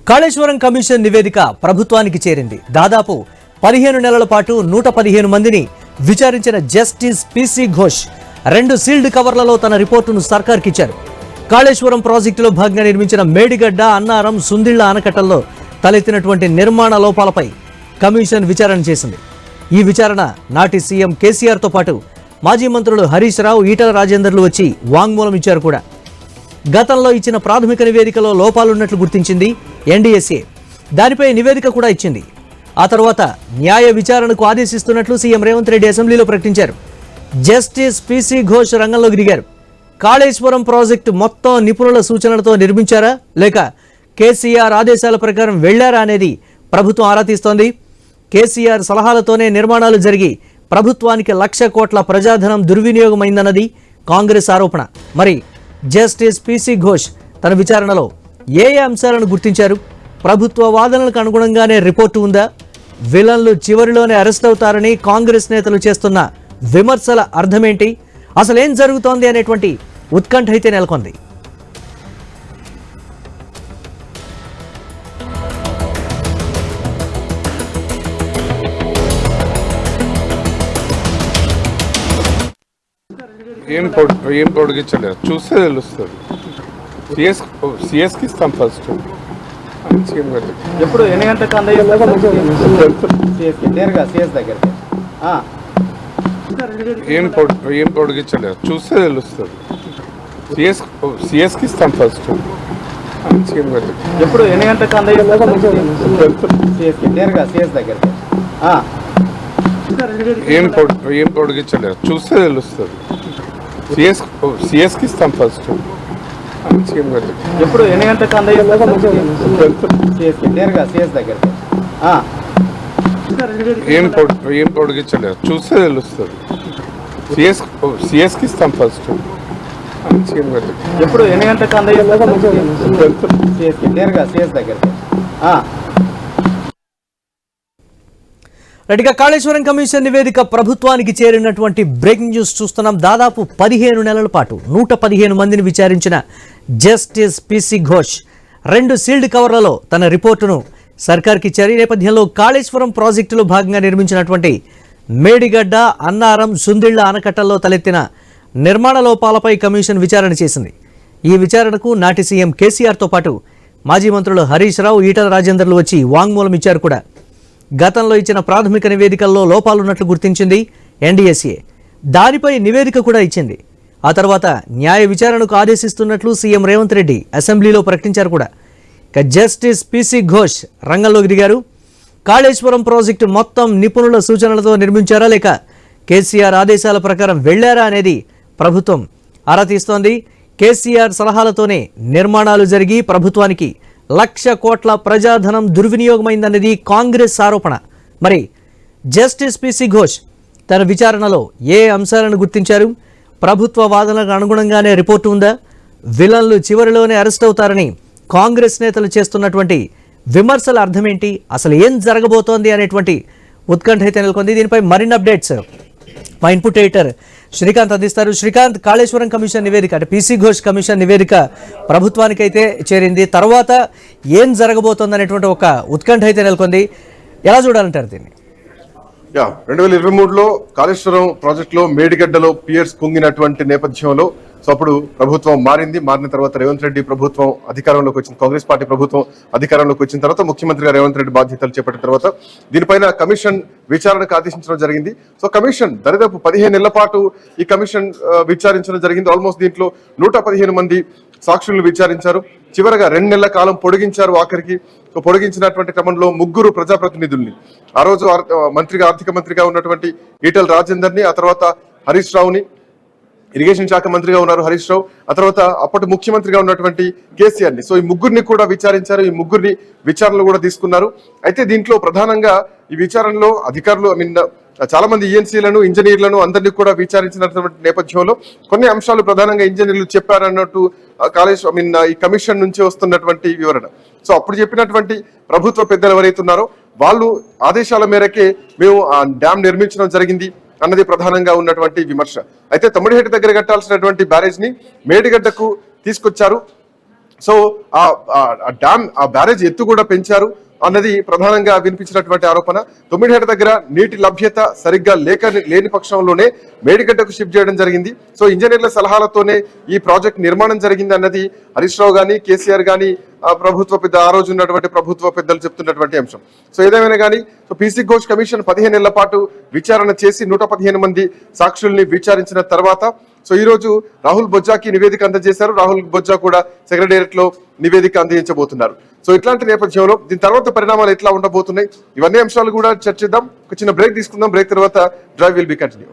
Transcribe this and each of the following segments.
Kaleshwaram commission నివేదిక ప్రభుత్వానికి చేరింది. దాదాపు 15 నెలల పాటు 115 మందిని విచారించిన జస్టిస్ పిసి ఘోష్ 2 సీల్డ్ కవర్లలో తన రిపోర్టును సర్కార్కి ఇచ్చారు. కాళేశ్వరం ప్రాజెక్టులో భాగంగా నిర్మించిన మేడిగడ్డ, అన్నారం, సుందిళ్ల ఆనకట్టల్లో తలెత్తినటువంటి నిర్మాణ లోపాలపై కమిషన్ విచారణ చేసింది. ఈ విచారణ నాటి సీఎం కేసీఆర్తో పాటు మాజీ మంత్రులు హరీష్ రావు, ఈటల రాజేందర్లు వచ్చి వాంగ్మూలం ఇచ్చారు కూడా. గతంలో ఇచ్చిన ప్రాథమిక నివేదికలో లోపాలున్నట్లు గుర్తించింది ఎన్డీఎస్ఏ. దానిపై నివేదిక కూడా ఇచ్చింది. ఆ తర్వాత న్యాయ విచారణకు ఆదేశిస్తున్నట్లు సీఎం రేవంత్ రెడ్డి అసెంబ్లీలో ప్రకటించారు. జస్టిస్ పిసి ఘోష్ రంగంలోకి దిగారు. కాళేశ్వరం ప్రాజెక్టు మొత్తం నిపుణుల సూచనలతో నిర్మించారా లేక కేసీఆర్ ఆదేశాల ప్రకారం వెళ్లారా అనేది ప్రభుత్వం ఆరా తీస్తోంది. కేసీఆర్ సలహాలతోనే నిర్మాణాలు జరిగి ప్రభుత్వానికి 1,00,000 కోట్ల ప్రజాధనం దుర్వినియోగమైందన్నది కాంగ్రెస్ ఆరోపణ. మరి జస్టిస్ పిసి ఘోష్ తన విచారణలో ఏ అంశాలను గుర్తించారు? ప్రభుత్వ వాదనలకు అనుగుణంగానే రిపోర్టు ఉందా? విలన్లు చివరిలోనే అరెస్ట్ అవుతారని కాంగ్రెస్ నేతలు చేస్తున్న విమర్శల అర్థమేంటి? అసలేం జరుగుతోంది అనేటువంటి ఉత్కంఠ అయితే నెలకొంది. ఏం పొడిగించలేదు, చూస్తే తెలుస్తుంది. సిఎస్కి ఇస్తాం ఫస్ట్. ఎప్పుడు ఎన్ని గంటలకు నేరుగా సిఎస్ దగ్గరికి ఏం పొడిగించలేదు, చూస్తే తెలుస్తుంది. సిఎస్కి ఇస్తాం ఫస్ట్. ఎప్పుడు ఎన్ని గంటలకు నేరుగా సిఎస్ దగ్గరికి ఏం పొడిగించలేదు, చూస్తే తెలుస్తుంది. సిఎస్కి ఇస్తాం ఫస్ట్. ఎప్పుడు ఎన్ని గంటలకు నేరుగా సిఎస్ దగ్గరికి ఏం పొడిగించలేదు, చూస్తే తెలుస్తుంది. సిఎస్కి ఇస్తాం ఫస్ట్. ఎప్పుడు ఎన్ని గంటలకు నేరుగా సిఎస్ దగ్గరికి రైట్గా కాళేశ్వరం కమిషన్ నివేదిక ప్రభుత్వానికి చేరినటువంటి బ్రేకింగ్ న్యూస్ చూస్తున్నాం. దాదాపు 15 నెలల పాటు 115 మందిని విచారించిన జస్టిస్ పిసి ఘోష్ 2 సీల్డ్ కవర్లలో తన రిపోర్టును సర్కార్కి ఇచ్చారు. ఈ నేపథ్యంలో కాళేశ్వరం ప్రాజెక్టులో భాగంగా నిర్మించినటువంటి మేడిగడ్డ, అన్నారం, సుందిళ్ల ఆనకట్టల్లో తలెత్తిన నిర్మాణ లోపాలపై కమిషన్ విచారణ చేసింది. ఈ విచారణకు నాటి సీఎం కేసీఆర్తో పాటు మాజీ మంత్రులు హరీష్ రావు, ఈటల రాజేందర్లు వచ్చి వాంగ్మూలం ఇచ్చారు కూడా. గతంలో ఇచ్చిన ప్రాథమిక నివేదికల్లో లోపాలున్నట్లు గుర్తించింది ఎన్డీఎస్ఏ. దానిపై నివేదిక కూడా ఇచ్చింది. ఆ తర్వాత న్యాయ విచారణకు ఆదేశిస్తున్నట్లు సీఎం రేవంత్ రెడ్డి అసెంబ్లీలో ప్రకటించారు కూడా. ఇక జస్టిస్ పిసి ఘోష్ రంగంలోకి దిగారు. కాళేశ్వరం ప్రాజెక్టు మొత్తం నిపుణుల సూచనలతో నిర్మించారా లేక కేసీఆర్ ఆదేశాల ప్రకారం వెళ్లారా అనేది ప్రభుత్వం ఆరా తీస్తోంది. కేసీఆర్ సలహాలతోనే నిర్మాణాలు జరిగి ప్రభుత్వానికి 1,00,000 కోట్ల ప్రజాధనం దుర్వినియోగమైందన్నది కాంగ్రెస్ ఆరోపణ. మరి జస్టిస్ పిసి ఘోష్ తన విచారణలో ఏ అంశాలను గుర్తించారు? ప్రభుత్వ వాదనలకు అనుగుణంగానే రిపోర్టు ఉందా? విలన్లు చివరిలోనే అరెస్ట్ అవుతారని కాంగ్రెస్ నేతలు చేస్తున్నటువంటి విమర్శల అర్థమేంటి? అసలు ఏం జరగబోతోంది అనేటువంటి ఉత్కంఠ అయితే నెలకొంది. దీనిపై మరిన్ని అప్డేట్స్ మా ఇన్పుట్ ఎడిటర్ శ్రీకాంత్ అందిస్తారు. శ్రీకాంత్, కాళేశ్వరం కమిషన్ నివేదిక అంటే పిసి ఘోష్ కమిషన్ నివేదిక ప్రభుత్వానికైతే చేరింది. తర్వాత ఏం జరగబోతోంది అనేటువంటి ఒక ఉత్కంఠ అయితే నెలకొంది. ఎలా చూడాలంటారు దీన్ని? 2023లో కాళేశ్వరం ప్రాజెక్టులో మేడిగడ్డలో పియర్స్ కుంగినటువంటి నేపథ్యంలో అప్పుడు ప్రభుత్వం మారిన తర్వాత రేవంత్ రెడ్డి ప్రభుత్వం అధికారంలోకి వచ్చింది. కాంగ్రెస్ పార్టీ ప్రభుత్వం అధికారంలోకి వచ్చిన తర్వాత ముఖ్యమంత్రిగా రేవంత్ రెడ్డి బాధ్యతలు చేపట్టిన తర్వాత దీనిపైన కమిషన్ విచారణకు ఆదేశించడం జరిగింది. సో కమిషన్ దరిదాపు 15 నెలల పాటు ఈ కమిషన్ విచారించడం జరిగింది. ఆల్మోస్ట్ దీంట్లో 115 మంది సాక్షులను విచారించారు. చివరగా 2 నెలల కాలం పొడిగించారు. ఆఖరికి పొడిగించినటువంటి క్రమంలో 3 ప్రజాప్రతినిధుల్ని, ఆ రోజు ఆర్థిక మంత్రిగా ఉన్నటువంటి ఈటల రాజేందర్ని, ఆ తర్వాత హరీష్ రావుని, ఇరిగేషన్ శాఖ మంత్రిగా ఉన్నారు హరీష్ రావు, ఆ తర్వాత అప్పటి ముఖ్యమంత్రిగా ఉన్నటువంటి కేసీఆర్ని. సో ఈ 3 కూడా విచారించారు. ఈ 3 విచారణలు కూడా తీసుకున్నారు. అయితే దీంట్లో ప్రధానంగా ఈ విచారణలో అధికారులు చాలా మంది ఈఎన్సీలను, ఇంజనీర్లను అందరినీ కూడా విచారించినటువంటి నేపథ్యంలో కొన్ని అంశాలు ప్రధానంగా ఇంజనీర్లు చెప్పారన్నట్టు ఈ కమిషన్ నుంచి వస్తున్నటువంటి వివరణ. సో అప్పుడు చెప్పినటువంటి ప్రభుత్వ పెద్దలు ఎవరైతే ఉన్నారో వాళ్ళు ఆదేశాల మేరకే మేము ఆ డ్యామ్ నిర్మించడం జరిగింది అన్నది ప్రధానంగా ఉన్నటువంటి విమర్శ. అయితే తమ్మిడిహెట్టి దగ్గర కట్టాల్సినటువంటి బ్యారేజ్ ని మేడిగడ్డకు తీసుకొచ్చారు. సో ఆ డ్యామ్ ఆ బ్యారేజ్ ఎత్తు కూడా పెంచారు అన్నది ప్రధానంగా వినిపించినటువంటి ఆరోపణ. తొమ్మిడిహేట దగ్గర నీటి లభ్యత సరిగ్గా లేని పక్షంలోనే మేడిగడ్డకు షిఫ్ట్ చేయడం జరిగింది. సో ఇంజనీర్ల సలహాలతోనే ఈ ప్రాజెక్ట్ నిర్మాణం జరిగింది అన్నది హరీష్ రావు గానీ కేసీఆర్ గానీ ప్రభుత్వ పెద్ద ఆ రోజు ఉన్నటువంటి ప్రభుత్వ పెద్దలు చెప్తున్నటువంటి అంశం. సో ఏదేమైనా కానీ పీసీ ఘోష్ కమిషన్ 15 నెలల పాటు విచారణ చేసి 115 మంది సాక్షుల్ని విచారించిన తర్వాత సో ఈ రోజు రాహుల్ బొజ్జాకి నివేదిక అందజేశారు. రాహుల్ బొజ్జా కూడా సెక్రటేరియట్ లో నివేదిక అందించబోతున్నారు. సో ఇట్లాంటి నేపథ్యంలో దీని తర్వాత పరిణామాలు ఎట్లా ఉండబోతున్నాయి, ఇవన్నీ అంశాలు కూడా చర్చిద్దాం. ఒక చిన్న బ్రేక్ తీసుకుందాం. బ్రేక్ తర్వాత డ్రైవ్ విల్ బి కంటిన్యూ.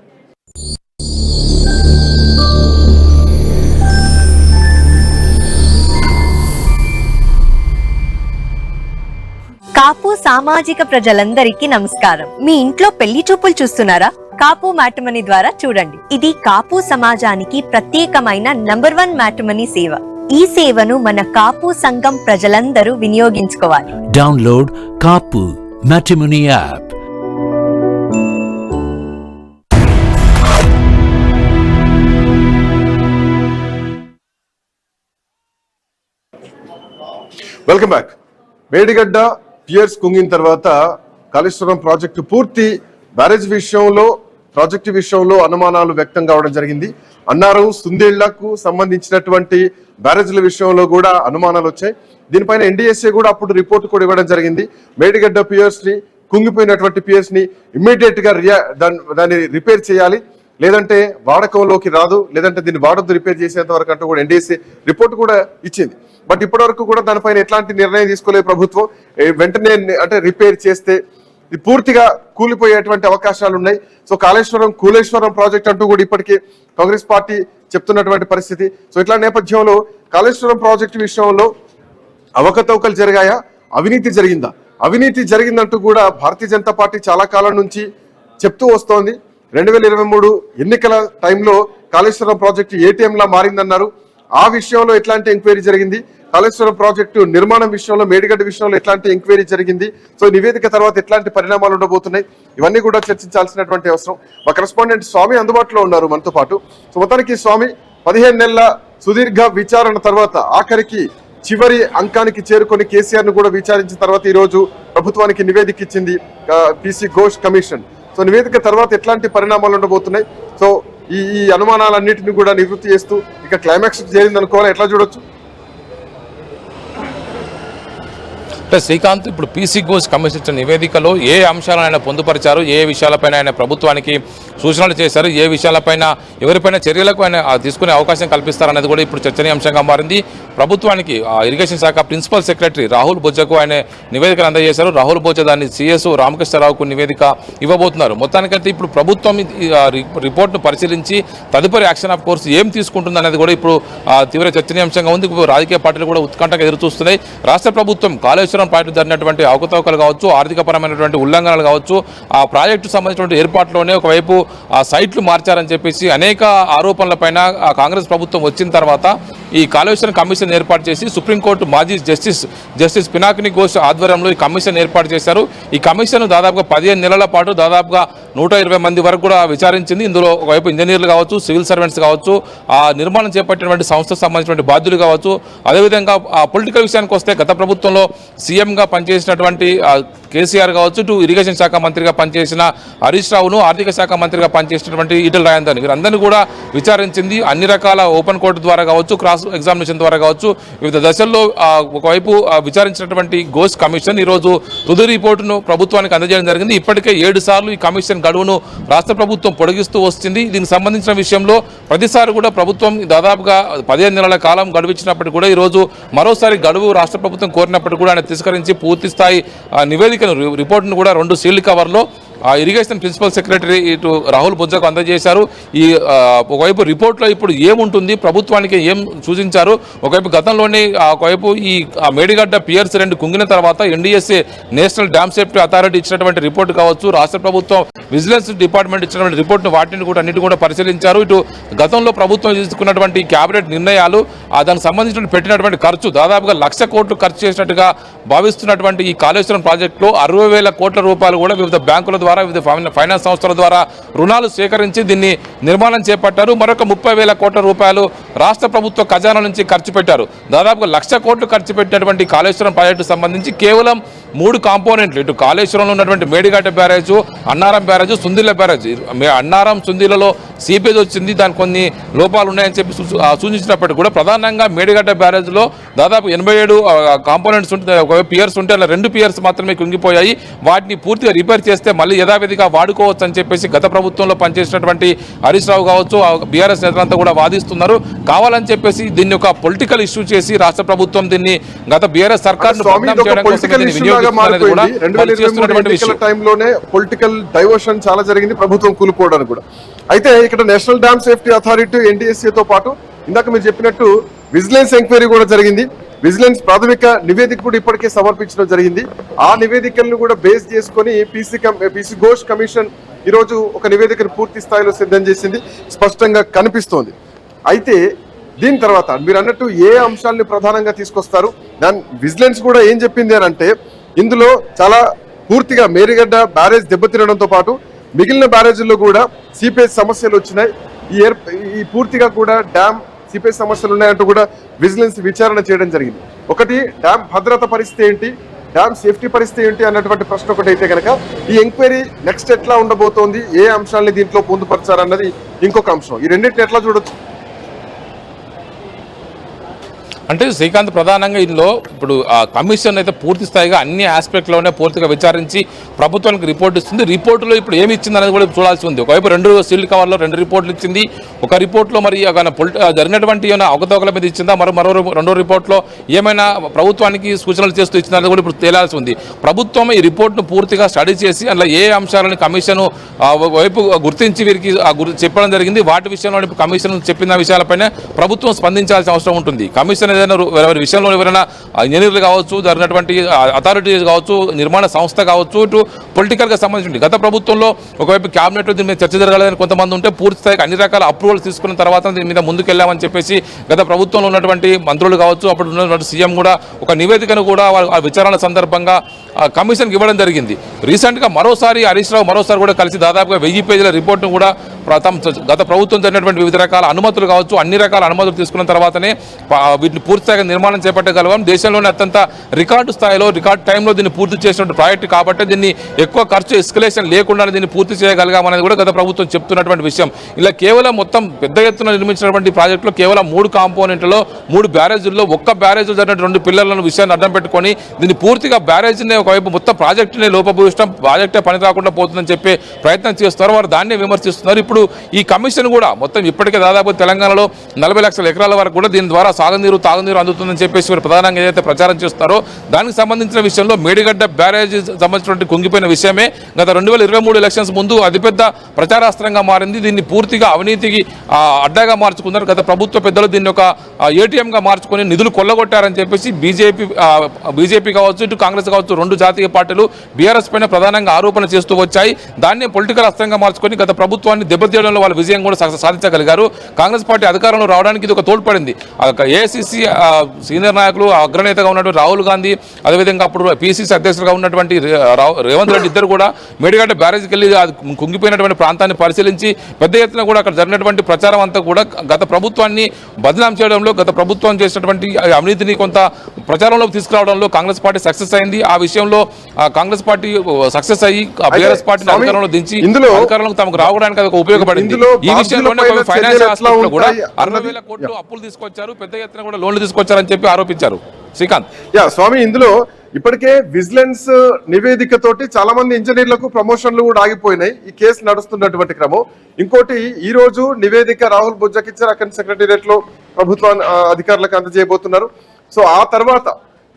కాపు సామాజిక ప్రజలందరికీ నమస్కారం. మీ ఇంట్లో పెళ్లి చూపులు చూస్తున్నారా? కాపు మ్యాట్రిమనీ ద్వారా చూడండి. ఇది కాపు సమాజానికి ప్రత్యేకమైన నంబర్ 1 మ్యాట్రిమనీ సేవ. ఈ సేవను మన కాపు సంఘం ప్రజలందరూ వినియోగించుకోవాలి. Download Kapu matrimony app. Welcome back. Medigadda piers కుంగిన తర్వాత కాళేశ్వరం ప్రాజెక్టు పూర్తి బ్యారేజ్ విషయంలో ప్రాజెక్టు విషయంలో అనుమానాలు వ్యక్తం కావడం జరిగింది. అన్నారం సుందేళ్లకు సంబంధించినటువంటి బ్యారేజ్ల విషయంలో కూడా అనుమానాలు వచ్చాయి. దీనిపైన ఎన్డీఎస్ఏ కూడా అప్పుడు రిపోర్ట్ కూడా ఇవ్వడం జరిగింది. మేడిగడ్డ పియర్స్ ని కుంగిపోయినటువంటి పియర్స్ ని ఇమ్మీడియట్ గా దాన్ని రిపేర్ చేయాలి, లేదంటే వాడకంలోకి రాదు, లేదంటే దీన్ని వాడద్దు రిపేర్ చేసేంత వరకు అంటూ కూడా ఎన్డీఎస్ఏ రిపోర్ట్ కూడా ఇచ్చింది. బట్ ఇప్పటి వరకు కూడా దానిపైన ఎట్లాంటి నిర్ణయం తీసుకోలేదు ప్రభుత్వం. వెంటనే అంటే రిపేర్ చేస్తే పూర్తిగా కూలిపోయేటువంటి అవకాశాలు ఉన్నాయి. సో కూలేశ్వరం ప్రాజెక్ట్ అంటూ కూడా ఇప్పటికే కాంగ్రెస్ పార్టీ చెప్తున్నటువంటి పరిస్థితి. సో ఇట్లా నేపథ్యంలో కాళేశ్వరం ప్రాజెక్టు విషయంలో అవకతవకలు జరిగాయా, అవినీతి జరిగిందా? అవినీతి జరిగిందంటూ కూడా భారతీయ జనతా పార్టీ చాలా కాలం నుంచి చెప్తూ వస్తోంది. 2023 ఎన్నికల టైంలో కాళేశ్వరం ప్రాజెక్టు ఏటీఎం లా మారిందన్నారు. ఆ విషయంలో ఎట్లాంటి ఎంక్వైరీ జరిగింది? కాళేశ్వరం ప్రాజెక్టు నిర్మాణం విషయంలో మేడిగడ్డ విషయంలో ఎట్లాంటి ఎంక్వైరీ జరిగింది? సో నివేదిక తర్వాత ఎట్లాంటి పరిణామాలు ఉండబోతున్నాయి? ఇవన్నీ కూడా చర్చించాల్సినటువంటి అవసరం. మా కరెస్పాండెంట్ స్వామి అందుబాటులో ఉన్నారు మనతో పాటు. సో మొత్తానికి స్వామి, 15 నెలల సుదీర్ఘ విచారణ తర్వాత ఆఖరికి చివరి అంకానికి చేరుకొని కేసీఆర్ ను కూడా విచారించిన తర్వాత ఈ రోజు ప్రభుత్వానికి నివేదిక ఇచ్చింది పీసీ ఘోష్ కమిషన్. సో నివేదిక తర్వాత ఎట్లాంటి పరిణామాలు ఉండబోతున్నాయి? సో ఈ అనుమానాలన్నింటినీ కూడా నివృత్తి చేస్తూ ఇక క్లైమాక్స్ చేరింది అనుకోవాలి, ఎట్లా చూడొచ్చు? శ్రీకాంత్, ఇప్పుడు పీసీ ఘోష్ కమిషన్ ఇచ్చిన నివేదికలో ఏ అంశాలను ఆయన పొందుపరిచారు, ఏ విషయాలపైన ఆయన ప్రభుత్వానికి సూచనలు చేశారు, ఏ విషయాలపైన ఎవరిపైన చర్యలకు ఆయన తీసుకునే అవకాశం కల్పిస్తారనేది కూడా ఇప్పుడు చర్చనీయాంశంగా మారింది. ప్రభుత్వానికి ఇరిగేషన్ శాఖ ప్రిన్సిపల్ సెక్రటరీ రాహుల్ బొజ్జకు ఆయన నివేదికను అందజేశారు. రాహుల్ బొజ్జ దాన్ని సిఎస్ రామకృష్ణరావుకు నివేదిక ఇవ్వబోతున్నారు. మొత్తానికైతే ఇప్పుడు ప్రభుత్వం రిపోర్ట్ను పరిశీలించి తదుపరి యాక్షన్ ఆఫ్ కోర్స్ ఏం తీసుకుంటుంది అనేది కూడా ఇప్పుడు తీవ్ర చర్చనీయాంశంగా ఉంది. రాజకీయ పార్టీలు కూడా ఉత్కంఠగా ఎదురు చూస్తున్నాయి. రాష్ట్ర ప్రభుత్వం కాళేశ్వరం ప్రాజెక్టు జరిగినటువంటి అవకతవకలు కావచ్చు, ఆర్థికపరమైనటువంటి ఉల్లంఘనలు కావచ్చు, ఆ ప్రాజెక్టు సంబంధించినటువంటి ఏర్పాట్లోనే ఒకవైపు ఆ సైట్లు మార్చారని చెప్పేసి అనేక ఆరోపణలపైన కాంగ్రెస్ ప్రభుత్వం వచ్చిన తర్వాత ఈ కాళేశ్వరం కమిషన్ ఏర్పాటు చేసి సుప్రీంకోర్టు మాజీ జస్టిస్ పినాకిని ఘోష్ ఆధ్వర్యంలో ఈ కమిషన్ ఏర్పాటు చేశారు. ఈ కమిషన్ దాదాపుగా 15 నెలల పాటు దాదాపుగా 120 మంది వరకు కూడా విచారించింది. ఇందులో ఒకవైపు ఇంజనీర్లు కావచ్చు, సివిల్ సర్వెంట్స్ కావచ్చు, ఆ నిర్మాణం చేపట్టినటువంటి సంస్థకు సంబంధించినటువంటి బాధ్యులు కావచ్చు, అదేవిధంగా ఆ పొలిటికల్ విషయానికి వస్తే గత ప్రభుత్వంలో సీఎంగా పనిచేసినటువంటి కేసీఆర్ కావచ్చు, ఇటు ఇరిగేషన్ శాఖ మంత్రిగా పనిచేసిన హరీష్ రావును, ఆర్థిక శాఖ మంత్రిగా పనిచేసినటువంటి ఈటెల రాజేందర్ని వీరందరినీ కూడా విచారించింది. అన్ని రకాల ఓపెన్ కోర్టు ద్వారా కావచ్చు, క్రాస్ ఎగ్జామినేషన్ ద్వారా కావచ్చు, వివిధ దశల్లో ఒకవైపు విచారించినటువంటి ఘోష్ కమిషన్ ఈరోజు తుది రిపోర్టును ప్రభుత్వానికి అందజేయడం జరిగింది. ఇప్పటికే 7 సార్లు ఈ కమిషన్ గడువును రాష్ట్ర ప్రభుత్వం పొడిగిస్తూ వస్తుంది. దీనికి సంబంధించిన విషయంలో ప్రతిసారి కూడా ప్రభుత్వం దాదాపుగా 15 నెలల కాలం గడువు ఇచ్చినప్పటికీ కూడా ఈరోజు మరోసారి గడువు రాష్ట్ర ప్రభుత్వం కోరినప్పటికీ కూడా ఆయన తిరస్కరించి పూర్తి స్థాయి నివేదికను రిపోర్టును కూడా 2 సీల్డ్ కవర్లో ఇరిగేషన్ ప్రిన్సిపల్ సెక్రటరీ ఇటు రాహుల్ బొజ్జకు అందజేశారు. ఈ ఒకవైపు రిపోర్ట్లో ఇప్పుడు ఏముంటుంది, ప్రభుత్వానికి ఏం సూచించారు, ఒకవైపు గతంలోనే ఒకవైపు ఈ మేడిగడ్డ పియర్స్ 2 కుంగిన తర్వాత NDSA national dam safety authority ఇచ్చినటువంటి రిపోర్టు కావచ్చు, రాష్ట్ర ప్రభుత్వం విజిలెన్స్ డిపార్ట్మెంట్ ఇచ్చినటువంటి రిపోర్ట్ను వాటిని కూడా అన్నిటి కూడా పరిశీలించారు. ఇటు గతంలో ప్రభుత్వం తీసుకున్నటువంటి క్యాబినెట్ నిర్ణయాలు, దానికి సంబంధించిన పెట్టినటువంటి ఖర్చు దాదాపుగా 1,00,000 కోట్లు ఖర్చు చేసినట్టుగా భావిస్తున్నటువంటి ఈ కాళేశ్వరం ప్రాజెక్టులో 60,000 కోట్ల రూపాయలు కూడా వివిధ బ్యాంకుల ద్వారా ద్వారా వివిధ ఫైనాన్స్ సంస్థల ద్వారా రుణాలు సేకరించి దీన్ని నిర్మాణం చేపట్టారు. మరొక 30,000 కోట్ల రూపాయలు రాష్ట్ర ప్రభుత్వ ఖజానా నుంచి ఖర్చు పెట్టారు. దాదాపుగా 1,00,000 కోట్లు ఖర్చు పెట్టినటువంటి కాళేశ్వరం ప్రాజెక్టు సంబంధించి కేవలం 3 కాంపోనెంట్లు, ఇటు కాళేశ్వరంలో ఉన్నటువంటి Medigadda barrage, Annaram barrage, Sundilla barrage. Annaram సుందిల్లలో సీపేజ్ వచ్చింది, దానికి కొన్ని లోపాలు ఉన్నాయని చెప్పి సూచించినప్పటికీ కూడా ప్రధానంగా మేడిగడ్డ బ్యారేజ్లో దాదాపు 87 కాంపోనెంట్స్ ఉంటే, పియర్స్ ఉంటే అలా 2 పియర్స్ మాత్రమే కుంగిపోయాయి. వాటిని పూర్తిగా రిపేర్ చేస్తే మళ్ళీ యథావిధిగా వాడుకోవచ్చు అని చెప్పేసి గత ప్రభుత్వంలో పనిచేసినటువంటి హరీష్ రావు కావచ్చు, బీఆర్ఎస్ నేతలంతా కూడా వాదిస్తున్నారు. కావాలని చెప్పేసి దీన్ని ఒక పొలిటికల్ ఇష్యూ చేసి రాష్ట్ర ప్రభుత్వం దీన్ని గత బీఆర్ఎస్ సర్కార్ పొలిటికల్ డైవర్షన్ చాలా జరిగింది ప్రభుత్వం కూలిపోవడానికి కూడా. అయితే ఇక్కడ నేషనల్ డ్యామ్ సేఫ్టీ అథారిటీ ఎన్డీఎస్ఏతో పాటు ఇందాక మీరు చెప్పినట్టు విజిలెన్స్ ఎంక్వైరీ కూడా జరిగింది. విజిలెన్స్ ప్రాథమిక నివేదిక కూడా ఇప్పటికే సమర్పించడం జరిగింది. ఆ నివేదికలను కూడా బేస్ చేసుకొని పీసీ ఘోష్ కమిషన్ ఈరోజు ఒక నివేదికను పూర్తి స్థాయిలో సిద్ధం చేసింది, స్పష్టంగా కనిపిస్తోంది. అయితే దీని తర్వాత మీరు అన్నట్టు ఏ అంశాలని ప్రధానంగా తీసుకొస్తారు? దాని విజిలెన్స్ కూడా ఏం చెప్పింది అని అంటే, ఇందులో చాలా పూర్తిగా మేడిగడ్డ బ్యారేజ్ దెబ్బతినడంతో పాటు మిగిలిన బ్యారేజీల్లో కూడా సీపేజ్ సమస్యలు వచ్చినాయి. ఈ పూర్తిగా కూడా డ్యామ్ సీపేజ్ సమస్యలు ఉన్నాయంటూ కూడా విజిలెన్స్ విచారణ చేయడం జరిగింది. ఒకటి, డ్యామ్ భద్రత పరిస్థితి ఏంటి, డ్యామ్ సేఫ్టీ పరిస్థితి ఏంటి అన్నటువంటి ప్రశ్న ఒకటి అయితే కనుక, ఈ ఎంక్వైరీ నెక్స్ట్ ఎట్లా ఉండబోతోంది, ఏ అంశాలని దీంట్లో పొందుపరచారన్నది ఇంకొక అంశం. ఈ రెండింటిని ఎట్లా చూడొచ్చు? అంటే శ్రీకాంత్, ప్రధానంగా ఇందులో ఇప్పుడు కమిషన్ అయితే పూర్తి స్థాయిగా అన్ని ఆస్పెక్ట్లోనే పూర్తిగా విచారించి ప్రభుత్వానికి రిపోర్ట్ ఇస్తుంది. రిపోర్టులో ఇప్పుడు ఏమి ఇచ్చింది అనేది కూడా చూడాల్సి ఉంది. ఒకవైపు 2 సీల్డ్ కవర్లో 2 రిపోర్ట్లు ఇచ్చింది. ఒక రిపోర్ట్లో మరి జరిగినటువంటి ఏమైనా అవకతవకల మీద ఇచ్చిందా, రెండో రిపోర్ట్లో ఏమైనా ప్రభుత్వానికి సూచనలు చేస్తూ ఇచ్చిందా కూడా ఇప్పుడు తేలాల్సి ఉంది. ప్రభుత్వం ఈ రిపోర్ట్ను పూర్తిగా స్టడీ చేసి అందులో ఏ అంశాలను కమిషన్ వైపు గుర్తించి వీరికి చెప్పడం జరిగింది, వాటి విషయంలో కమిషన్ చెప్పిన విషయాలపైన ప్రభుత్వం స్పందించాల్సిన అవసరం ఉంటుంది. కమిషన్ ఎవరి విషయంలో ఎవరైనా ఇంజనీర్లు కావచ్చు, జరిగినటువంటి అథారిటీస్ కావచ్చు, నిర్మాణ సంస్థ కావచ్చు, ఇటు పొలిటికల్గా సంబంధించి గత ప్రభుత్వంలో ఒకవైపు క్యాబినెట్లో దీని మీద చర్చ జరగాలని కొంతమంది ఉంటే పూర్తి స్థాయికి అన్ని రకాల అప్రూవల్స్ తీసుకున్న తర్వాత దీని మీద ముందుకెళ్లామని చెప్పేసి గత ప్రభుత్వంలో ఉన్నటువంటి మంత్రులు కావచ్చు, అప్పుడు ఉన్నటువంటి సీఎం కూడా ఒక నివేదికను కూడా ఆ విచారణ సందర్భంగా కమిషన్కి ఇవ్వడం జరిగింది. రీసెంట్గా హరీష్ రావు మరోసారి కూడా కలిసి దాదాపుగా 1000 పేజీల రిపోర్ట్ను కూడా గత ప్రభుత్వం జరిగినటువంటి వివిధ రకాల అనుమతులు కావచ్చు, అన్ని రకాల అనుమతులు తీసుకున్న తర్వాతనే వీటిని పూర్తిగా నిర్మాణం చేపట్టగలగాం. దేశంలోనే అత్యంత రికార్డు స్థాయిలో రికార్డు టైంలో దీన్ని పూర్తి చేసినటువంటి ప్రాజెక్టు కాబట్టి దీన్ని ఎక్కువ ఖర్చు ఎస్కలేషన్ లేకుండా దీన్ని పూర్తి చేయగలిగామనేది కూడా గత ప్రభుత్వం చెప్తున్నటువంటి విషయం. ఇలా కేవలం మొత్తం పెద్ద ఎత్తున నిర్మించినటువంటి ప్రాజెక్టులో కేవలం 3 కాంపోనెంట్లో 3 బ్యారేజీల్లో ఒక్క బ్యారేజ్ జరిగినటువంటి 2 పిల్లర్లను విషయాన్ని అడ్డం పెట్టుకొని దీన్ని పూర్తిగా బ్యారేజీని ఒకవైపు మొత్తం ప్రాజెక్టునే లోపభూయిష్టం, ప్రాజెక్టే పని రాకుండా పోతుందని చెప్పే ప్రయత్నం చేస్తున్నారు. వారు దాన్నే విమర్శిస్తున్నారు. ఇప్పుడు ఈ కమిషన్ కూడా మొత్తం ఇప్పటికే దాదాపు తెలంగాణలో 40 లక్షల ఎకరాల వరకు కూడా దీని ద్వారా సాగునీరు తాగునీరు అందుతుందని చెప్పేసి మీరు ప్రధానంగా ఏదైతే ప్రచారం చేస్తారో దానికి సంబంధించిన విషయంలో మేడిగడ్డ బ్యారేజ్ సంబంధించినటువంటి కుంగిపోయిన విషయమే గత 2023 ఎలక్షన్స్ ముందు అతిపెద్ద ప్రచారాస్త్రంగా మారింది. దీన్ని పూర్తిగా అవినీతికి అడ్డాగా మార్చుకున్నారు. గత ప్రభుత్వ పెద్దలు దీన్ని ఒక ఏటీఎంగా మార్చుకొని నిధులు కొల్లగొట్టారని చెప్పేసి బీజేపీ కావచ్చు, ఇటు కాంగ్రెస్ కావచ్చు, 2 జాతీయ పార్టీలు బీఆర్ఎస్ పైన ప్రధానంగా ఆరోపణ చేస్తూ వచ్చాయి. దాన్ని పొలిటికల్ అస్త్రంగా మార్చుకొని గత ప్రభుత్వాన్ని దెబ్బతీయడంలో వాళ్ళ విజయం కూడా సాధించగలిగారు. కాంగ్రెస్ పార్టీ అధికారంలో రావడానికి ఇది ఒక తోడ్పడింది. ఏఐసిసి సీనియర్ నాయకులు, అగ్రనేతగా ఉన్నటువంటి రాహుల్ గాంధీ, అదేవిధంగా అప్పుడు పిసిసి అధ్యక్షులుగా ఉన్నటువంటి రేవంత్ రెడ్డి ఇద్దరు కూడా మేడిగడ్డ బ్యారేజ్కి వెళ్ళి కుంగిపోయినటువంటి ప్రాంతాన్ని పరిశీలించి పెద్ద ఎత్తున కూడా అక్కడ జరిగినటువంటి ప్రచారం అంతా కూడా గత ప్రభుత్వాన్ని బదనాం చేయడంలో, గత ప్రభుత్వం చేసినటువంటి అవినీతిని కొంత ప్రచారంలోకి తీసుకురావడంలో కాంగ్రెస్ పార్టీ సక్సెస్ అయింది. ఆ విషయంలో కాంగ్రెస్ పార్టీ సక్సెస్ అయ్యి బీఆర్ఎస్ పార్టీని అధికారంలో దించి అధికారంలో తమకు రావడానికి అది ఉపయోగపడింది. ఈ విషయంలోనే ఫైనాన్స్ హాస్పిటల్ కూడా 60,000 కోట్లు అప్పులు తీసుకొచ్చారు, పెద్ద ఎత్తున కూడా లోన్లు తీసుకొచ్చారని చెప్పి ఆరోపించారు. శ్రీకాంత్, స్వామి, ఇందులో ఇప్పటికే విజిలెన్స్ నివేదిక తోటి చాలా మంది ఇంజనీర్లకు ప్రమోషన్లు కూడా ఆగిపోయినాయి ఈ కేసు నడుస్తున్నటువంటి క్రమం. ఇంకోటి, ఈ రోజు నివేదిక రాహుల్ బొజ్జకిచ్చారు, అక్కడ సెక్రటేరియట్ లో ప్రభుత్వ అధికారులకు అందజేయబోతున్నారు. సో ఆ తర్వాత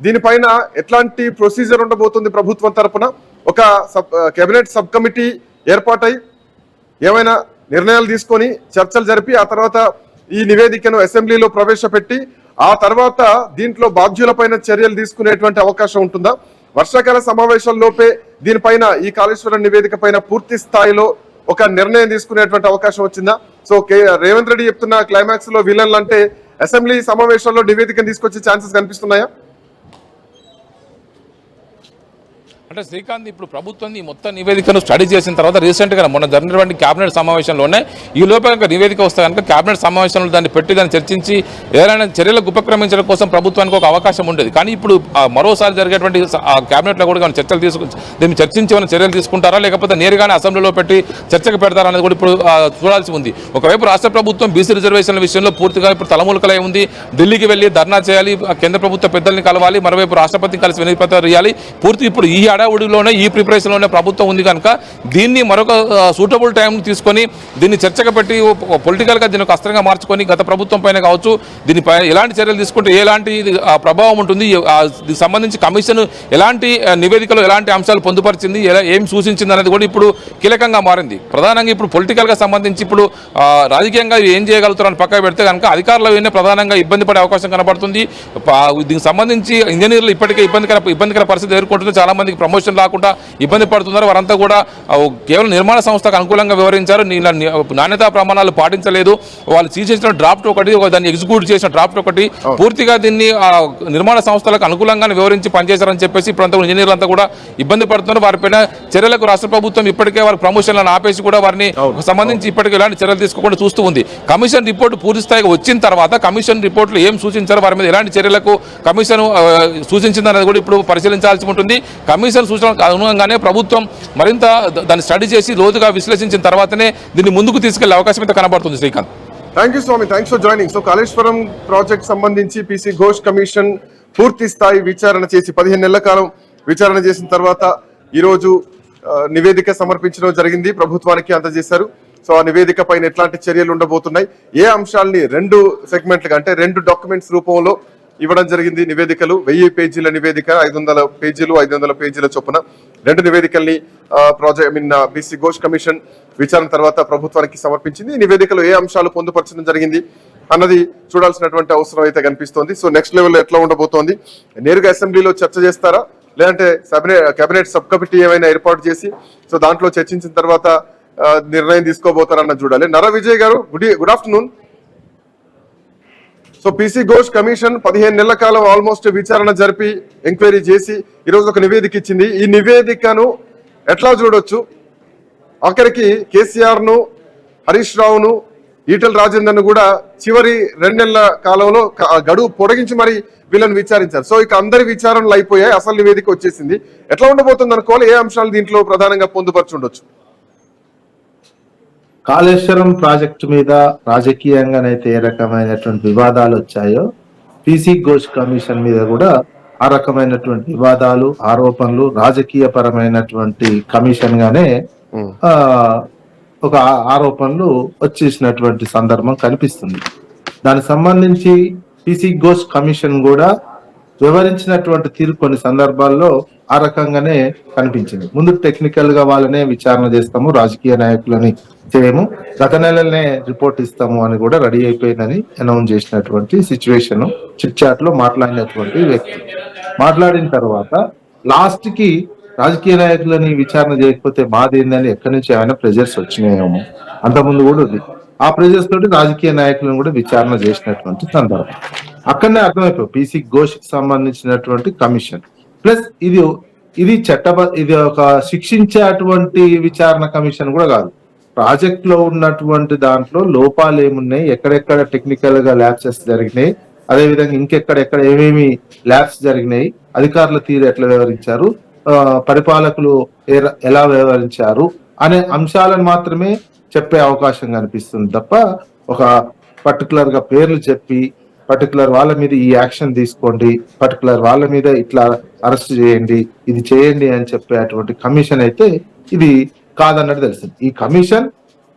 దీనిపైన ఎట్లాంటి ప్రొసీజర్ ఉండబోతుంది ప్రభుత్వం తరపున? ఒక కేబినెట్ సబ్ కమిటీ ఏర్పాటై ఏమైనా నిర్ణయాలు తీసుకొని చర్చలు జరిపి ఆ తర్వాత ఈ నివేదికను అసెంబ్లీలో ప్రవేశపెట్టి ఆ తర్వాత దీంట్లో బాధ్యులపైన చర్యలు తీసుకునేటువంటి అవకాశం ఉంటుందా? వర్షాకాల సమావేశాల్లోపే దీనిపైన, ఈ కాళేశ్వరం నివేదిక పైన పూర్తి స్థాయిలో ఒక నిర్ణయం తీసుకునేటువంటి అవకాశం వచ్చిందా? సో రేవంత్ రెడ్డి చెప్తున్న క్లైమాక్స్ లో విలన్లు అంటే అసెంబ్లీ సమావేశాల్లో నివేదికను తీసుకొచ్చే ఛాన్సెస్ కనిపిస్తున్నాయా? అంటే శ్రీకాంత్ ఇప్పుడు ప్రభుత్వం ఈ మొత్తం నివేదికను స్టడీ చేసిన తర్వాత రీసెంట్గా మొన్న జరిగినటువంటి కేబినెట్ సమావేశంలోనే ఈ లోపల ఒక నివేదిక వస్తే కనుక కేబినెట్ సమావేశంలో దాన్ని పెట్టి దాన్ని చర్చించి ఏదైనా చర్యలకు ఉపక్రమించడం కోసం ప్రభుత్వానికి ఒక అవకాశం ఉండేది. కానీ ఇప్పుడు మరోసారి జరిగేటువంటి కేబినెట్లో కూడా చర్చలు దీన్ని చర్చించి ఏమైనా చర్యలు తీసుకుంటారా లేకపోతే నేరుగానే అసెంబ్లీలో పెట్టి చర్చకు పెడతారా అనేది కూడా ఇప్పుడు చూడాల్సి ఉంది. ఒకవైపు రాష్ట్ర ప్రభుత్వం బీసీ రిజర్వేషన్ల విషయంలో పూర్తిగా ఇప్పుడు తలములకలై ఉంది. ఢిల్లీకి వెళ్ళి ధర్నా చేయాలి, కేంద్ర ప్రభుత్వ పెద్దల్ని కలవాలి, మరోవైపు రాష్ట్రపతిని కలిసి వినతి పత్రాలు ఇవ్వాలి. పూర్తి ఇప్పుడు ఈ హడావుడిలోనే ఈ ప్రిపరేషన్లోనే ప్రభుత్వం ఉంది కనుక దీన్ని మరొక సూటబుల్ టైం తీసుకొని దీన్ని చర్చకు పెట్టి పొలిటికల్గా దీన్ని ఒక అస్త్రంగా మార్చుకొని గత ప్రభుత్వం పైన కావచ్చు దీనిపై ఎలాంటి చర్యలు తీసుకుంటే ఎలాంటి ప్రభావం ఉంటుంది, దీనికి సంబంధించి కమిషన్ ఎలాంటి నివేదికలో ఎలాంటి అంశాలు పొందుపరిచింది, ఏం సూచించింది అనేది కూడా ఇప్పుడు కీలకంగా మారింది. ప్రధానంగా ఇప్పుడు పొలిటికల్గా సంబంధించి ఇప్పుడు రాజకీయంగా ఏం చేయగలుగుతారని పక్కన పెడితే కనుక అధికారులు ప్రధానంగా ఇబ్బంది పడే అవకాశం కనబడుతుంది. దీనికి సంబంధించి ఇంజనీర్లు ఇప్పటికే ఇబ్బందికర పరిస్థితి ఎదుర్కొంటుంది. చాలా మందికి ప్రమోషన్ రాకుండా ఇబ్బంది పడుతున్నారు. వారంతా కూడా కేవలం నిర్మాణ సంస్థకు అనుకూలంగా వివరించారు, నాణ్యతా ప్రమాణాలు పాటించలేదు, వాళ్ళు చేసిన డ్రాఫ్ట్ ఒకటి, దాన్ని ఎగ్జిక్యూట్ చేసిన డ్రాఫ్ట్ ఒకటి, పూర్తిగా దీన్ని నిర్మాణ సంస్థలకు అనుకూలంగానే వివరించి పనిచేశారని చెప్పేసి ఇప్పుడంతా ఇంజనీర్లు అంతా కూడా ఇబ్బంది పడుతున్నారు. వారిపైన చర్యలకు రాష్ట్ర ప్రభుత్వం ఇప్పటికే వారి ప్రమోషన్లను ఆపేసి కూడా వారిని సంబంధించి ఇప్పటికే ఎలాంటి చర్యలు తీసుకోకుండా చూస్తూ ఉంది. కమిషన్ రిపోర్టు పూర్తి స్థాయిగా వచ్చిన తర్వాత కమిషన్ రిపోర్టులు ఏం సూచించారు, వారి మీద ఎలాంటి చర్యలకు కమిషన్ సూచించిందనేది కూడా ఇప్పుడు పరిశీలించాల్సి ఉంటుంది. కమిషన్ సూచనలకు అనుగుణంగానే ప్రభుత్వం మరింత దాన్ని స్టడీ చేసి లోతుగా విశ్లేషించిన తర్వాతనే దీన్ని ముందుకు తీసుకెళ్లే అవకాశం అయితే కనబడుతుంది. శ్రీకాంత్, థ్యాంక్ యూ స్వామి, thanks for joining. So Kaleshwaram project సంబంధించి పీసీ ఘోష్ కమిషన్ పూర్తి స్థాయి విచారణ చేసి 15 నెలల కాలం విచారణ చేసిన తర్వాత ఈరోజు నివేదిక సమర్పించడం జరిగింది, ప్రభుత్వానికి అందజేశారు. సో ఆ నివేదిక పైన ఎట్లాంటి చర్యలు ఉండబోతున్నాయి, ఏ అంశాలని 2 సెగ్మెంట్లుగా అంటే 2 డాక్యుమెంట్స్ రూపంలో ఇవ్వడం జరిగింది. నివేదికలు 1000 పేజీల నివేదిక, 500 పేజీలు, 500 పేజీల చొప్పున 2 నివేదికల్ని బీసీ ఘోష్ కమిషన్ విచారణ తర్వాత ప్రభుత్వానికి సమర్పించింది. ఈ నివేదికలో ఏ అంశాలు పొందుపరచడం జరిగింది అన్నది చూడాల్సినటువంటి అవసరం అయితే కనిపిస్తోంది. సో నెక్స్ట్ లెవెల్లో ఎట్లా ఉండబోతోంది, నేరుగా అసెంబ్లీలో చర్చ చేస్తారా లేదంటే కేబినెట్ సబ్ కమిటీ ఏమైనా ఏర్పాటు చేసి సో దాంట్లో చర్చించిన తర్వాత నిర్ణయం తీసుకోబోతారన్న చూడాలి. నర విజయ్ గారు, good afternoon. So PC Ghosh commission 15 నెలల కాలం ఆల్మోస్ట్ విచారణ జరిపి ఎంక్వైరీ చేసి ఈరోజు ఒక నివేదిక ఇచ్చింది. ఈ నివేదికను ఎట్లా చూడొచ్చు? ఆఖరికి కేసీఆర్ ను, హరీష్ రావును, ఈటెల రాజేందర్ను కూడా చివరి 2 నెలల కాలంలో గడువు పొడిగించి మరి వీళ్ళని విచారించారు. సో ఇక అందరి విచారణలు అయిపోయాయి, అసలు నివేదిక వచ్చేసింది. ఎట్లా ఉండబోతుంది అనుకోవాలి, ఏ అంశాలు దీంట్లో ప్రధానంగా పొందుపరచి ఉండొచ్చు? కాళేశ్వరం ప్రాజెక్టు మీద రాజకీయంగానైతే ఏ రకమైనటువంటి వివాదాలు వచ్చాయో పీసీ ఘోష్ కమిషన్ మీద కూడా ఆ రకమైనటువంటి వివాదాలు, ఆరోపణలు రాజకీయ పరమైనటువంటి కమిషన్ గానే ఒక ఆరోపణలు వచ్చేసినటువంటి సందర్భం కనిపిస్తుంది. దానికి సంబంధించి పీసీ ఘోష్ కమిషన్ కూడా వివరించినటువంటి తీరు కొన్ని సందర్భాల్లో ఆ రకంగానే కనిపించింది. ముందు టెక్నికల్ గా వాళ్ళనే విచారణ చేస్తాము, రాజకీయ నాయకులని చేయము, గత నెలలనే రిపోర్ట్ ఇస్తాము అని కూడా రెడీ అయిపోయిందని అనౌన్స్ చేసినటువంటి సిచ్యువేషన్ చిట్ చాట్ లో మాట్లాడినటువంటి వ్యక్తి మాట్లాడిన తర్వాత లాస్ట్ కి రాజకీయ నాయకులని విచారణ చేయకపోతే మాదేందని ఎక్కడి నుంచి ఏమైనా ప్రెజర్స్ వచ్చినాయేమో, అంతకుముందు కూడా ఉంది. ఆ ప్రెజర్స్ తోటి రాజకీయ నాయకులను కూడా విచారణ చేసినటువంటి సందర్భం అక్కడనే అర్థమైపోయి పీసీ ఘోష్ కి సంబంధించినటువంటి కమిషన్ ప్లస్ ఇది ఇది ఒక శిక్షించేటువంటి విచారణ కమిషన్ కూడా కాదు. ప్రాజెక్ట్ లో ఉన్నటువంటి దాంట్లో లోపాలు ఏమున్నాయి, ఎక్కడెక్కడ టెక్నికల్ గా ల్యాబ్సెస్ జరిగినాయి, అదేవిధంగా ఇంకెక్కడెక్కడ ఏమేమి ల్యాబ్స్ జరిగినాయి, అధికారుల తీరు ఎట్లా వ్యవహరించారు, పరిపాలకులు ఎలా వ్యవహరించారు అనే అంశాలను మాత్రమే చెప్పే అవకాశం కనిపిస్తుంది తప్ప ఒక పర్టికులర్ గా పేర్లు చెప్పి పర్టికులర్ వాళ్ళ మీద ఈ యాక్షన్ తీసుకోండి, పర్టికులర్ వాళ్ళ మీద ఇట్లా అరెస్ట్ చేయండి, ఇది చేయండి అని చెప్పేటువంటి కమిషన్ అయితే ఇది కాదన్నట్టు తెలిసింది. ఈ కమిషన్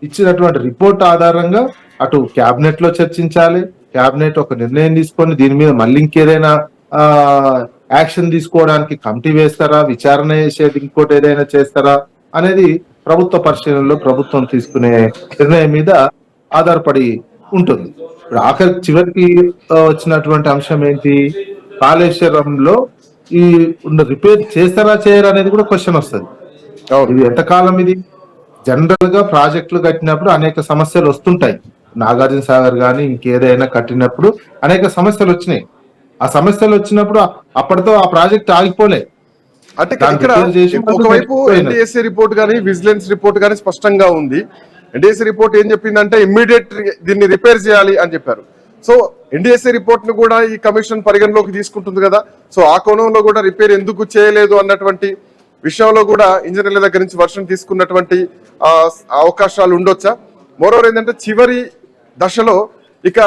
ఇచ్చినటువంటి రిపోర్ట్ ఆధారంగా అటు క్యాబినెట్ లో చర్చించాలి, క్యాబినెట్ ఒక నిర్ణయం తీసుకొని దీని మీద మళ్ళీ ఇంకేదైనా యాక్షన్ తీసుకోవడానికి కమిటీ వేస్తారా, విచారణ చేసేది ఇంకోటి ఏదైనా చేస్తారా అనేది ప్రభుత్వ పరిశీలనలో ప్రభుత్వం తీసుకునే నిర్ణయం మీద ఆధారపడి ఉంటుంది. ఇప్పుడు ఆఖరి చివరికి వచ్చినటువంటి అంశం ఏంటి, కాళేశ్వరంలో ఈ రిపేర్ చేస్తారా చేయరా అనేది కూడా క్వశ్చన్ వస్తుంది. ఇది ఎంతకాలం, ఇది జనరల్ గా ప్రాజెక్టులు కట్టినప్పుడు అనేక సమస్యలు వస్తుంటాయి. నాగార్జున సాగర్ కానీ ఇంకేదైనా కట్టినప్పుడు అనేక సమస్యలు వచ్చినాయి. ఆ సమస్యలు వచ్చినప్పుడు అప్పటితో ఆ ప్రాజెక్ట్ ఆగిపోలే, అంటే దాన్ని ఇక్కడ repair చేసి మళ్ళీ ఒకవైపు పెట్టిపోయినారు. ఎన్డీఎస్సీ రిపోర్ట్ కానీ విజిలెన్స్ రిపోర్ట్ కానీ స్పష్టంగా ఉంది. ఎన్డీఎస్సీ రిపోర్ట్ ఏం చెప్పిందంటే ఇమ్మీడియట్ దీన్ని రిపేర్ చేయాలి అని చెప్పారు. సో ఎన్డీఎస్సీ రిపోర్ట్ ను కూడా ఈ కమిషన్ పరిగణలోకి తీసుకుంటుంది కదా. సో ఆ కోణంలో కూడా రిపేర్ ఎందుకు చేయలేదు అన్నటువంటి విషయంలో కూడా ఇంజనీర్ల దగ్గర నుంచి వర్షన్ తీసుకున్నటువంటి అవకాశాలు ఉండొచ్చా? మరోవర్ ఏంటంటే చివరి దశలో ఇక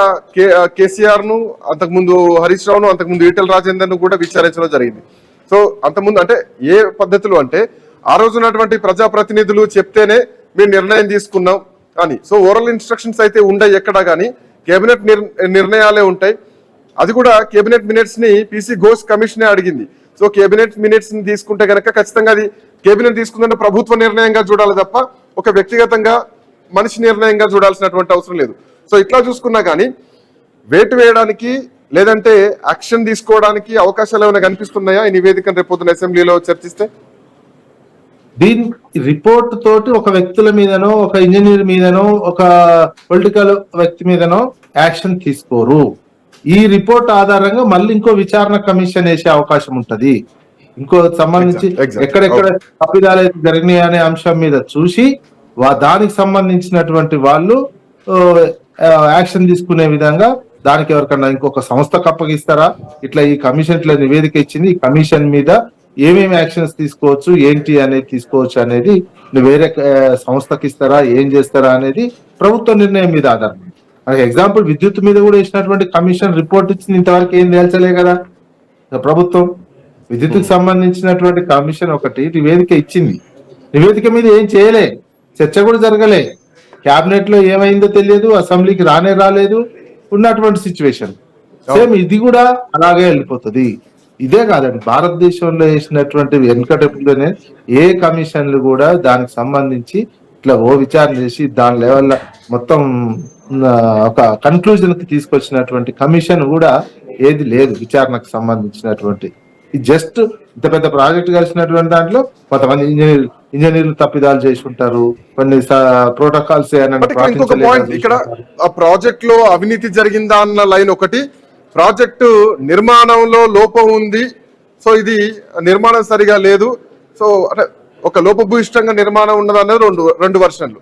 కేసీఆర్ ను, అంతకుముందు హరీష్ రావును, అంతకుముందు ఈటెల రాజేందర్ ను కూడా విచారించడం జరిగింది. సో అంతకుముందు అంటే ఏ పద్ధతిలో అంటే ఆ రోజు ఉన్నటువంటి ప్రజాప్రతినిధులు చెప్తేనే మేము నిర్ణయం తీసుకున్నాం అని. సో ఓరల్ ఇన్స్ట్రక్షన్స్ అయితే ఉండవు ఎక్కడా, కానీ కేబినెట్ నిర్ణయాలే ఉంటాయి. అది కూడా కేబినెట్ మినిట్స్ ని పీసీ ఘోష్ కమిషనే అడిగింది. సో కేబినెట్ మినిట్స్ ని తీసుకుంటే కనుక ఖచ్చితంగా అది కేబినెట్ తీసుకుందంటే ప్రభుత్వ నిర్ణయంగా చూడాలి తప్ప ఒక వ్యక్తిగతంగా మనిషి నిర్ణయంగా చూడాల్సినటువంటి అవసరం లేదు. సో ఇట్లా చూసుకున్నా కానీ వేటు వేయడానికి లేదంటే యాక్షన్ తీసుకోవడానికి అవకాశాలు ఏమైనా కనిపిస్తున్నాయా ఈ నివేదికను రేపొద్దున అసెంబ్లీలో చర్చిస్తే? దీని రిపోర్ట్ తోటి ఒక వ్యక్తుల మీదనో, ఒక ఇంజనీర్ మీదనో, ఒక పొలిటికల్ వ్యక్తి మీదనో యాక్షన్ తీసుకోరు. ఈ రిపోర్ట్ ఆధారంగా మళ్ళీ ఇంకో విచారణ కమిషన్ వేసే అవకాశం ఉంటది. ఇంకో సంబంధించి ఎక్కడెక్కడ తప్పిదాలు అయితే జరిగినాయి అనే అంశం మీద చూసి దానికి సంబంధించినటువంటి వాళ్ళు యాక్షన్ తీసుకునే విధంగా దానికి ఎవరికన్నా ఇంకొక సంస్థకు అప్పగిస్తారా, ఇట్లా ఈ కమిషన్ ఇట్లా నివేదిక ఇచ్చింది, ఈ కమిషన్ మీద ఏమేమి యాక్షన్స్ తీసుకోవచ్చు, ఏంటి అనేది తీసుకోవచ్చు అనేది వేరే సంస్థకి ఇస్తారా, ఏం చేస్తారా అనేది ప్రభుత్వ నిర్ణయం మీద ఆధారం. మనకి ఎగ్జాంపుల్ విద్యుత్ మీద కూడా ఇచ్చినటువంటి కమిషన్ రిపోర్ట్ ఇచ్చింది, ఇంతవరకు ఏం తేల్చలే కదా ప్రభుత్వం. విద్యుత్కి సంబంధించినటువంటి కమిషన్ ఒకటి నివేదిక ఇచ్చింది, నివేదిక మీద ఏం చేయలే, చర్చ కూడా జరగలే, క్యాబినెట్ లో ఏమైందో తెలియదు, అసెంబ్లీకి రాలేదు, ఉన్నటువంటి సిచ్యువేషన్. సేమ్ ఇది కూడా అలాగే వెళ్ళిపోతుంది. ఇదే కాదండి, భారతదేశంలో వేసినటువంటి వెనకటనే ఏ కమిషన్లు కూడా దానికి సంబంధించి ఇట్లా విచారణ చేసి దాని లెవెల్లో మొత్తం ఒక కన్క్లూజన్ కి తీసుకొచ్చినటువంటి కమిషన్ కూడా ఏది లేదు విచారణకు సంబంధించినటువంటి. ఇది జస్ట్ ఇంత పెద్ద ప్రాజెక్ట్ కలిసినటువంటి దాంట్లో కొంతమంది ఇంజనీర్లు తప్పిదాలు చేసి ఉంటారు, కొన్ని ప్రోటోకాల్స్ ఇంకొక పాయింట్ ఇక్కడ ఆ ప్రాజెక్ట్ లో అవినీతి జరిగిందా అన్న లైన్ ఒకటి, ప్రాజెక్టు నిర్మాణంలో లోపం ఉంది, సో ఇది నిర్మాణం సరిగా లేదు, సో అంటే ఒక లోపభూయిష్టంగా నిర్మాణం ఉన్నదన్నది రెండు వర్షన్లు.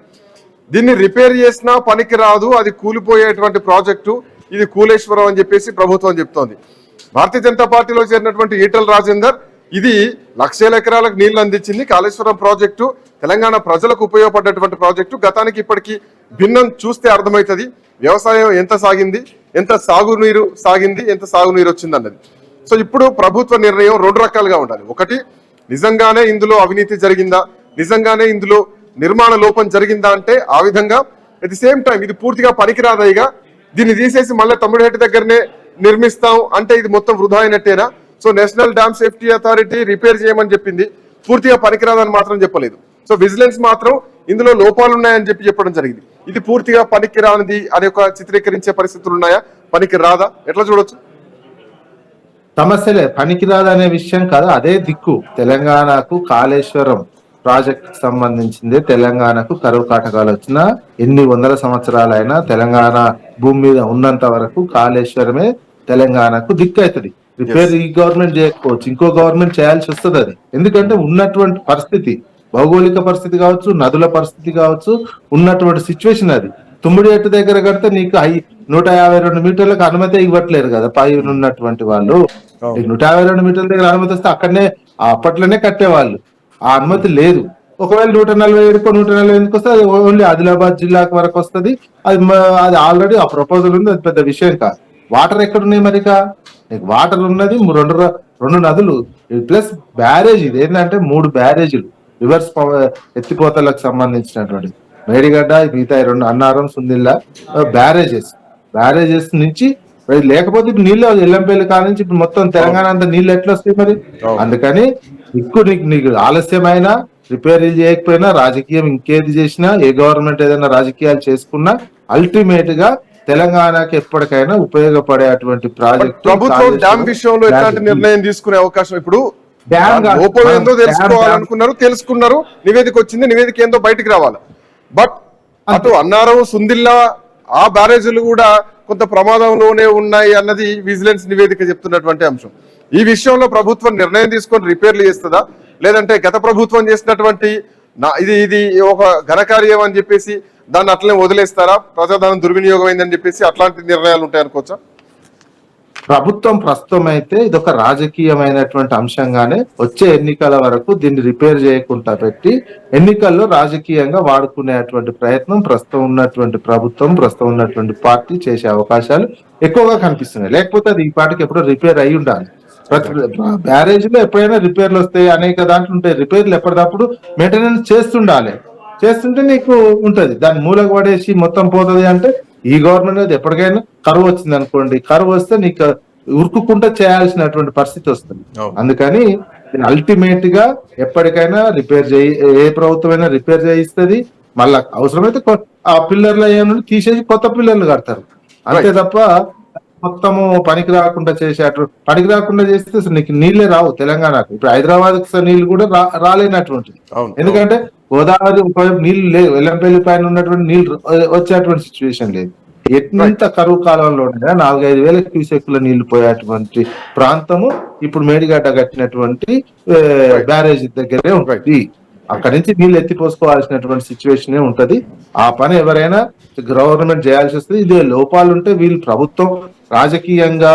దీన్ని రిపేర్ చేసినా పనికి రాదు, అది కూలిపోయేటువంటి ప్రాజెక్టు, ఇది కూలేశ్వరం అని చెప్పేసి ప్రభుత్వం చెప్తోంది. భారతీయ జనతా పార్టీలో చేరినటువంటి ఈటెల రాజేందర్ ఇది లక్షల ఎకరాలకు నీళ్లు అందించింది, కాళేశ్వరం ప్రాజెక్టు తెలంగాణ ప్రజలకు ఉపయోగపడ్డటువంటి ప్రాజెక్టు. గతానికి ఇప్పటికీ భిన్నం చూస్తే అర్థమవుతుంది వ్యవసాయం ఎంత సాగింది, ఎంత సాగునీరు సాగింది, ఎంత సాగునీరు వచ్చింది అన్నది. సో ఇప్పుడు ప్రభుత్వ నిర్ణయం రెండు రకాలుగా ఉండాలి. ఒకటి, నిజంగానే ఇందులో అవినీతి జరిగిందా, నిజంగానే ఇందులో నిర్మాణ లోపం జరిగిందా అంటే ఆ విధంగా. అట్ ది సేమ్ టైం ఇది పూర్తిగా పనికిరాదయిగా దీన్ని తీసేసి మళ్ళీ తమ్ముడేటి దగ్గరనే నిర్మిస్తాం అంటే ఇది మొత్తం వృధా అయినట్టేనా? So national dam safety authority repair చేయమని చెప్పింది, పూర్తిగా పనికిరాదని మాత్రం చెప్పలేదు. సో విజిలెన్స్ మాత్రం ఇందులో లోపాలు ఉన్నాయని చెప్పడం జరిగింది. ఇది పూర్తిగా పనికిరానిది అనే ఒక చిత్రీకరించే పరిస్థితులు ఉన్నాయా, పనికి రాదా, ఎట్లా చూడొచ్చు? సమస్యలే, పనికిరాదనే విషయం కాదు, అదే దిక్కు. తెలంగాణకు కాళేశ్వరం ప్రాజెక్ట్ సంబంధించింది, తెలంగాణకు కరువు కాటకాలు వచ్చినా ఎన్ని వందల సంవత్సరాలైనా తెలంగాణ భూమి మీద ఉన్నంత వరకు కాళేశ్వరమే తెలంగాణకు దిక్కు అవుతుంది. రిపేర్ ఈ గవర్నమెంట్ చేయకపోవచ్చు, ఇంకో గవర్నమెంట్ చేయాల్సి వస్తుంది. అది ఎందుకంటే ఉన్నటువంటి పరిస్థితి, భౌగోళిక పరిస్థితి కావచ్చు, నదుల పరిస్థితి కావచ్చు, ఉన్నటువంటి సిచ్యువేషన్ అది. తుమ్మిడిఎట్టు దగ్గర కడితే నీకు 152 మీటర్లకు అనుమతి ఇవ్వట్లేరు కదా పైన ఉన్నటువంటి వాళ్ళు. 152 మీటర్ల దగ్గర అనుమతి వస్తే అక్కడనే అప్పట్లోనే కట్టేవాళ్ళు, ఆ అనుమతి లేదు. ఒకవేళ 147కో 148కి వస్తే అది ఓన్లీ ఆదిలాబాద్ జిల్లాకు వరకు వస్తుంది. అది ఆల్రెడీ ఆ ప్రపోజల్ ఉంది, అది పెద్ద విషయం కాదు. వాటర్ ఎక్కడున్నాయి మరికా? నీకు వాటర్ ఉన్నది రెండు నదులు ప్లస్ బ్యారేజ్. ఇది ఏంటంటే 3 బ్యారేజీలు రివర్స్ ఎత్తిపోతలకు సంబంధించినటువంటి మేడిగడ్డ, మిగతా 2 అన్నారం, సుందిల్లా బ్యారేజెస్ నుంచి లేకపోతే ఇప్పుడు నీళ్ళు ఎల్లంపల్లి కాడ నుంచి ఇప్పుడు మొత్తం తెలంగాణ అంతా నీళ్ళు ఎట్లా వస్తాయి మరి? అందుకని నీకు ఆలస్యమైనా రిపేర్ చేయకపోయినా రాజకీయం ఇంకేది చేసినా, ఏ గవర్నమెంట్ ఏదైనా రాజకీయాలు చేసుకున్నా అల్టిమేట్ గా తెలంగాణకి ఎప్పటికైనా ఉపయోగపడేటువంటి ప్రాజెక్ట్. ప్రభుత్వం డ్యామ్ విషయంలో ఎలాంటి నిర్ణయం తీసుకునే అవకాశం? ఇప్పుడు లోపం ఏందో తెలుసుకున్నారు, నివేదిక వచ్చింది, నివేదిక ఏందో బయటకు రావాలి. బట్ అటు అన్నారం, సుందిల్లా ఆ బ్యారేజీలు కూడా కొంత ప్రమాదంలోనే ఉన్నాయి అన్నది విజిలెన్స్ నివేదిక చెప్తున్నటువంటి అంశం. ఈ విషయంలో ప్రభుత్వం నిర్ణయం తీసుకొని రిపేర్లు చేస్తుందా, లేదంటే గత ప్రభుత్వం చేసినటువంటి ఇది ఒక ఘనకార్యం అని చెప్పేసి దాన్ని అట్లనే వదిలేస్తారా, ప్రజాధనం దుర్వినియోగం అయిందని చెప్పేసి అట్లాంటి నిర్ణయాలు ఉంటాయనుకోవచ్చా? ప్రభుత్వం ప్రస్తుతం అయితే ఇదొక రాజకీయమైనటువంటి అంశంగానే వచ్చే ఎన్నికల వరకు దీన్ని రిపేర్ చేయకుండా పెట్టి ఎన్నికల్లో రాజకీయంగా వాడుకునేటువంటి ప్రయత్నం ప్రస్తుతం ఉన్నటువంటి ప్రభుత్వం, ప్రస్తుతం ఉన్నటువంటి పార్టీ చేసే అవకాశాలు ఎక్కువగా కనిపిస్తున్నాయి. లేకపోతే అది ఈ పార్టీకి ఎప్పుడో రిపేర్ అయి ఉండాలి. ప్రతి బ్యారేజ్ లో ఎప్పుడైనా రిపేర్లు వస్తాయి, అనేక దాంట్లో ఉంటాయి. రిపేర్లు ఎప్పటికప్పుడు మెయింటెనెన్స్ చేస్తుంటే నీకు ఉంటది. దాన్ని మూలకు పడేసి మొత్తం పోతుంది అంటే ఈ గవర్నమెంట్ ఎప్పటికైనా కరువు వచ్చింది అనుకోండి, కరువు వస్తే నీకు ఉరుకుకుంటా చేయాల్సినటువంటి పరిస్థితి వస్తుంది. అందుకని అల్టిమేట్ గా ఎప్పటికైనా ఏ ప్రభుత్వమైనా రిపేర్ చేయిస్తుంది. మళ్ళా అవసరమైతే ఆ పిల్లర్లు ఏమైనా తీసేసి కొత్త పిల్లర్లు కడతారు, అంతే తప్ప మొత్తము పనికి రాకుండా చేస్తే అసలు నీకు నీళ్లే రావు తెలంగాణకు. ఇప్పుడు హైదరాబాద్ నీళ్లు కూడా రాలేనటువంటిది. ఎందుకంటే గోదావరి నీళ్లు లేవు, వెల్లంపల్లి పైన ఉన్నటువంటి నీళ్లు వచ్చేటువంటి సిచ్యువేషన్ లేదు. ఎంత కరువు కాలంలో 4-5 వేల క్యూసెక్కుల నీళ్లు పోయేటువంటి ప్రాంతము ఇప్పుడు మేడిగడ్డ కట్టినటువంటి బ్యారేజ్ దగ్గరే ఉంటుంది. అక్కడి నుంచి నీళ్లు ఎత్తిపోసుకోవాల్సినటువంటి సిచ్యువేషన్ ఉంటది. ఆ పని ఎవరైనా గవర్నమెంట్ చేయాల్సి వస్తుంది. ఇదే లోపాలు ఉంటే వీళ్ళు ప్రభుత్వం రాజకీయంగా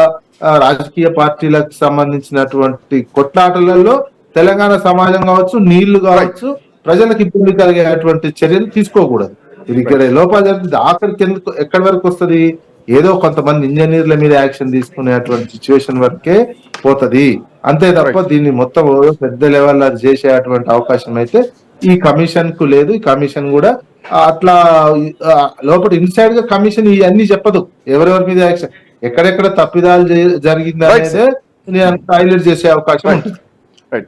రాజకీయ పార్టీలకు సంబంధించినటువంటి కొట్లాటలలో తెలంగాణ సమాజం కావచ్చు, నీళ్లు కావచ్చు, ప్రజలకు ఇబ్బంది కలిగేటువంటి చర్యలు తీసుకోకూడదు. ఇది ఇక్కడ లోపాలు జరుగుతుంది. ఆఖరికి ఎక్కడి వరకు వస్తుంది, ఏదో కొంతమంది ఇంజనీర్ల మీద యాక్షన్ తీసుకునేటువంటి సిచ్యువేషన్ వరకే పోతది, అంతే తప్ప దీన్ని మొత్తం పెద్ద లెవెల్ చేసేటువంటి అవకాశం అయితే ఈ కమిషన్ కు లేదు. ఈ కమిషన్ కూడా అట్లా లోపల ఇన్సైడ్ గా కమిషన్ ఇవన్నీ చెప్పదు, ఎవరెవరి మీద యాక్షన్, ఎక్కడెక్కడ తప్పిదాలు జరిగింది అనేది హైలైట్ చేసే అవకాశం ఉంటుంది.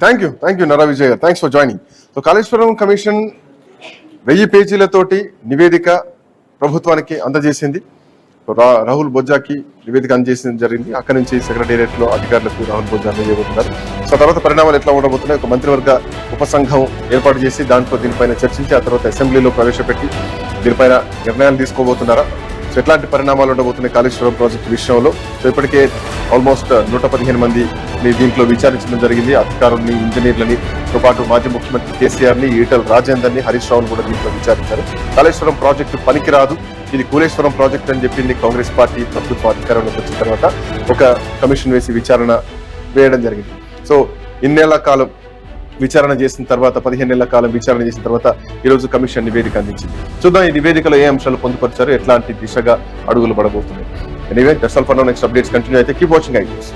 థ్యాంక్ యూ నరా విజయ్ గారు, thanks for joining. So Kaleshwaram commission 1000 పేజీలతోటి నివేదిక ప్రభుత్వానికి అందజేసింది. రాహుల్ బొజ్జాకి నివేదిక అందజేసింది జరిగింది. అక్కడి నుంచి సెక్రటేరియట్ లో అధికారులకు రాహుల్ బొజ్జా అందజేయబోతున్నారు. సో తర్వాత పరిణామాలు ఎట్లా ఉండబోతున్నాయి, ఒక మంత్రివర్గ ఉపసంఘం ఏర్పాటు చేసి దాంట్లో దీనిపైన చర్చించి ఆ తర్వాత అసెంబ్లీలో ప్రవేశపెట్టి దీనిపైన నిర్ణయాలు తీసుకోబోతున్నారా, సో ఎట్లాంటి పరిణామాలు ఉండబోతున్నాయి కాళేశ్వరం ప్రాజెక్టు విషయంలో. సో ఇప్పటికే ఆల్మోస్ట్ 115 మంది దీంట్లో విచారించడం జరిగింది. అధికారుల్ని, ఇంజనీర్లని తో పాటు మాజీ ముఖ్యమంత్రి కేసీఆర్ ని, ఈటల రాజేందర్ ని, హరీష్ రావును కూడా దీంట్లో విచారించారు. కాళేశ్వరం ప్రాజెక్టు పనికిరాదు, ఇది కూలేశ్వరం ప్రాజెక్ట్ అని చెప్పింది కాంగ్రెస్ పార్టీ ప్రభుత్వ అధికారంలోకి వచ్చిన తర్వాత ఒక కమిషన్ వేసి విచారణ వేయడం జరిగింది. సో ఇన్నేళ్ల కాలం విచారణ చేసిన తర్వాత 15 నెలల కాలం విచారణ చేసిన తర్వాత ఈ రోజు కమిషన్ నివేదిక అందించింది. చూద్దాం ఈ నివేదికలో ఏ అంశాలు పొందుపరిచారు, ఎట్లాంటి దిశగా అడుగులు పడబోతున్నాయి. Anyway that's all for now. Next updates continue అయితే కీప్ వాచింగ్ ఐ న్యూస్.